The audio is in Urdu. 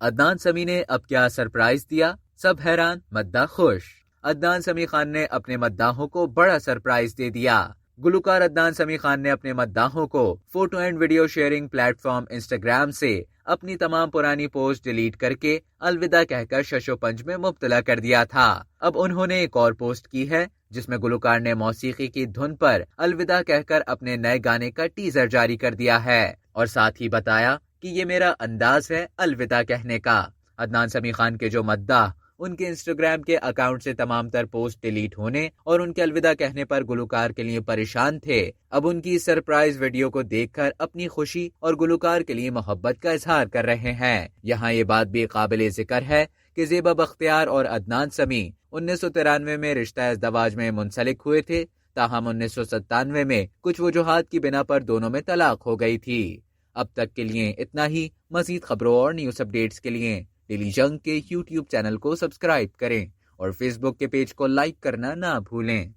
عدنان سمیع نے اب کیا سرپرائز دیا، سب حیران مداح خوش۔ عدنان سمیع خان نے اپنے مداحوں کو بڑا سرپرائز دے دیا۔ گلوکار عدنان سمیع خان نے اپنے مداحوں کو photo and video sharing plate form Instagram سے اپنی تمام پرانی پوسٹ ڈیلیٹ کر کے الوداع کہہ کر شش و پنج میں مبتلا کر دیا تھا۔ اب انہوں نے ایک اور پوسٹ کی ہے جس میں گلوکار نے موسیقی کی دھن پر الوداع کہہ کر اپنے نئے گانے کا ٹیزر جاری کر دیا ہے اور ساتھ ہی بتایا کہ یہ میرا انداز ہے الوداع کہنے کا۔ عدنان سمیع خان کے جو مداح ان کے انسٹاگرام کے اکاؤنٹ سے تمام تر پوسٹ ڈیلیٹ ہونے اور ان کے الوداع کہنے پر گلوکار کے لیے پریشان تھے، اب ان کی سرپرائز ویڈیو کو دیکھ کر اپنی خوشی اور گلوکار کے لیے محبت کا اظہار کر رہے ہیں۔ یہاں یہ بات بھی قابل ذکر ہے کہ زیبا بختیار اور عدنان سمیع 1993 میں رشتہ ازدواج میں منسلک ہوئے تھے، تاہم 1997 میں کچھ وجوہات کی بنا پر دونوں میں طلاق ہو گئی تھی۔ اب تک کے لیے اتنا ہی۔ مزید خبروں اور نیوز اپڈیٹس کے لیے ڈیلی جنگ کے یوٹیوب چینل کو سبسکرائب کریں اور فیس بک کے پیج کو لائک کرنا نہ بھولیں۔